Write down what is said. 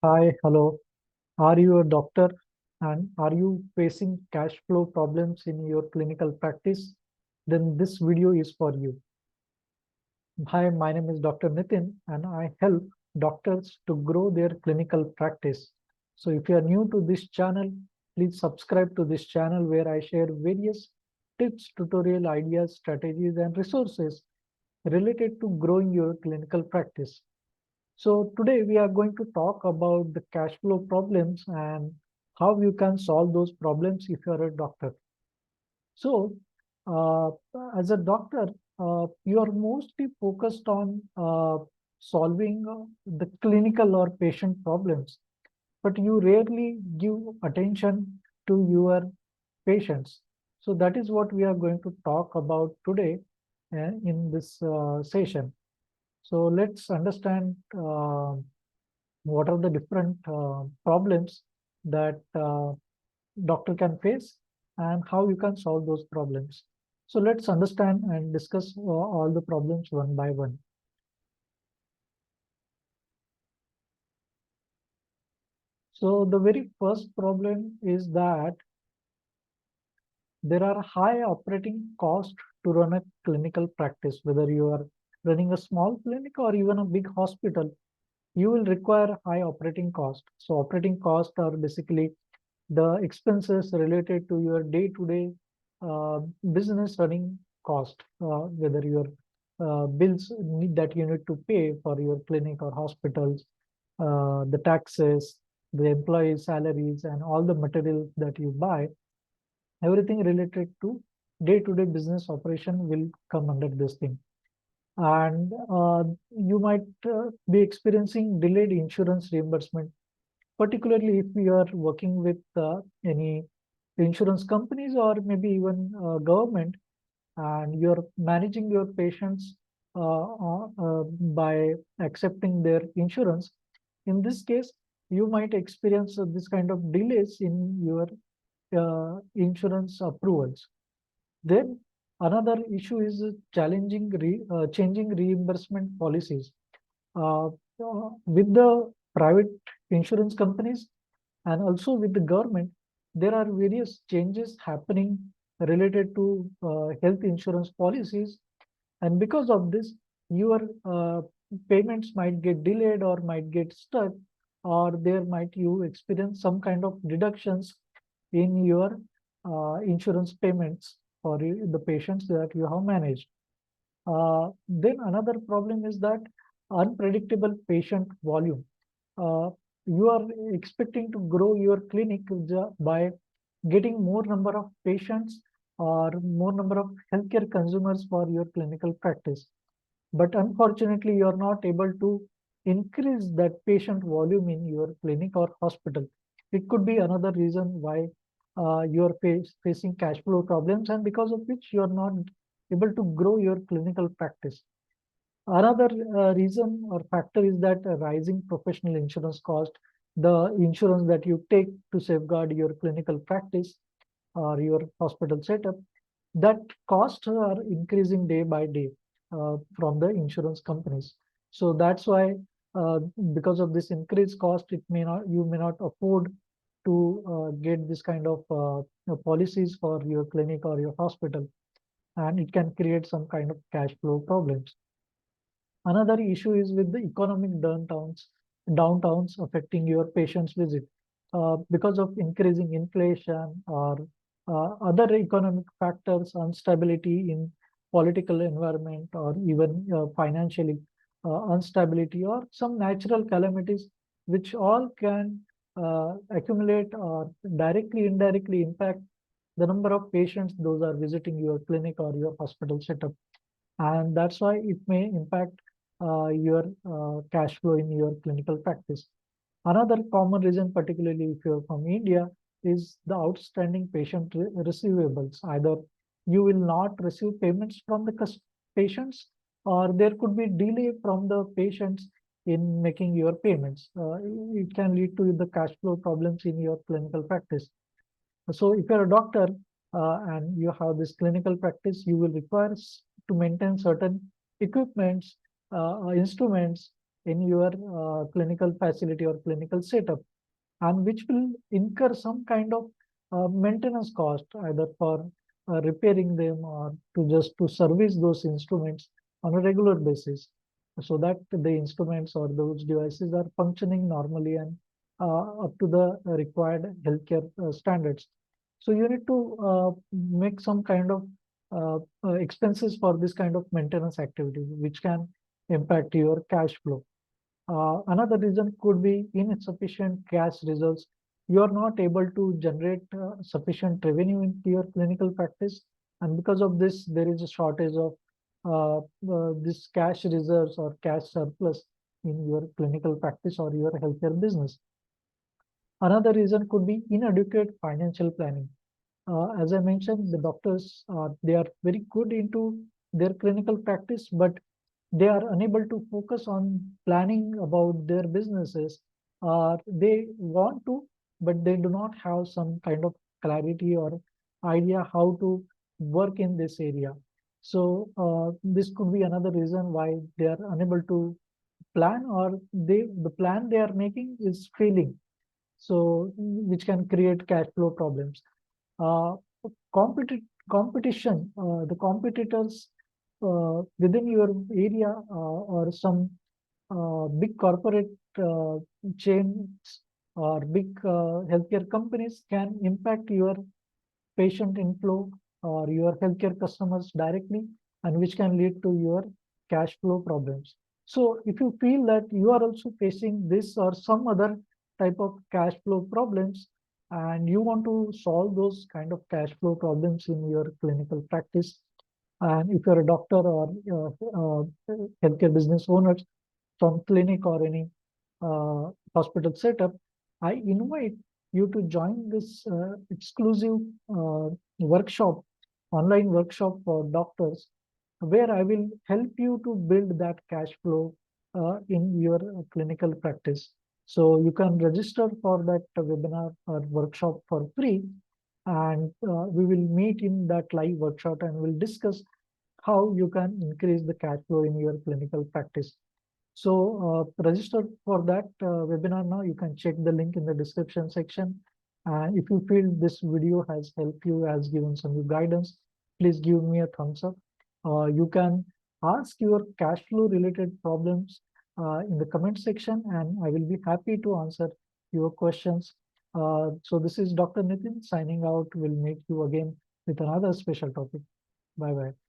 Hi, hello. Are you a doctor and are you facing cash flow problems in your clinical practice? Then this video is for you. Hi, my name is Dr. Nitin and I help doctors to grow their clinical practice. So if you are new to this channel, please subscribe to this channel where I share various tips, tutorial ideas, strategies, and resources related to growing your clinical practice. So today we are going to talk about the cash flow problems and how you can solve those problems if you're a doctor. So uh, as a doctor, you are mostly focused on solving the clinical or patient problems, but you rarely give attention to your patients. So that is what we are going to talk about today in this session. So let's understand what are the different problems that doctor can face and how you can solve those problems. So let's understand and discuss all the problems one by one. So the very first problem is that there are high operating costs to run a clinical practice, whether you are running a small clinic or even a big hospital, you will require high operating cost. So operating costs are basically the expenses related to your day-to-day business running cost, whether your bills that you need to pay for your clinic or hospitals, the taxes, the employee salaries, and all the materials that you buy, everything related to day-to-day business operation will come under this thing. And you might be experiencing delayed insurance reimbursement, particularly if you are working with any insurance companies or maybe even government, and you're managing your patients by accepting their insurance. In this case, you might experience this kind of delays in your insurance approvals. Then another issue is changing reimbursement policies. With the private insurance companies and also with the government, there are various changes happening related to health insurance policies. And because of this, your payments might get delayed or might get stuck, or there might you experience some kind of deductions in your insurance payments for the patients that you have managed. Then another problem is that unpredictable patient volume. Uh, you are expecting to grow your clinic by getting more number of patients or more number of healthcare consumers for your clinical practice. But unfortunately, you are not able to increase that patient volume in your clinic or hospital. It could be another reason why you are facing cash flow problems, and because of which you are not able to grow your clinical practice. Another reason or factor is that rising professional insurance cost, the insurance that you take to safeguard your clinical practice or your hospital setup, that costs are increasing day by day from the insurance companies. So that's why, uh, because of this increased cost, you may not afford to get this kind of policies for your clinic or your hospital, and it can create some kind of cash flow problems. Another issue is with the economic downtowns affecting your patient's visit because of increasing inflation or other economic factors, instability in political environment, or even financially instability, or some natural calamities, which all can accumulate or directly, indirectly impact the number of patients those are visiting your clinic or your hospital setup, and that's why it may impact your cash flow in your clinical practice. Another common reason, particularly if you're from India, is the outstanding patient receivables. Either you will not receive payments from the patients, or there could be delay from the patients in making your payments. It can lead to the cash flow problems in your clinical practice. So if you're a doctor and you have this clinical practice, you will require to maintain certain equipments, instruments, in your clinical facility or clinical setup, and which will incur some kind of maintenance cost, either for repairing them or to just to service those instruments on a regular basis, so that the instruments or those devices are functioning normally and up to the required healthcare standards. So you need to make some kind of expenses for this kind of maintenance activity, which can impact your cash flow. Another reason could be insufficient cash reserves. You are not able to generate sufficient revenue into your clinical practice, and because of this, there is a shortage of this cash reserves or cash surplus in your clinical practice or your healthcare business. Another reason could be inadequate financial planning. As I mentioned, the doctors they are very good into their clinical practice, but they are unable to focus on planning about their businesses. They want to, but they do not have some kind of clarity or idea how to work in this area. So this could be another reason why they are unable to plan, or the plan they are making is failing. So which can create cash flow problems. Uh, competition, the competitors within your area or some big corporate chains or big healthcare companies can impact your patient inflow or your healthcare customers directly, and which can lead to your cash flow problems. So if you feel that you are also facing this or some other type of cash flow problems, and you want to solve those kind of cash flow problems in your clinical practice, and if you're a doctor or healthcare business owners from clinic or any hospital setup, I invite you to join this exclusive workshop, online workshop for doctors, where I will help you to build that cash flow in your clinical practice. So you can register for that webinar or workshop for free, and we will meet in that live workshop and we'll discuss how you can increase the cash flow in your clinical practice. So register for that webinar now. You can check the link in the description section. And if you feel this video has helped you, has given some new guidance, please give me a thumbs up. You can ask your cash flow related problems in the comment section, and I will be happy to answer your questions. So this is Dr. Nitin signing out. We'll meet you again with another special topic. Bye bye.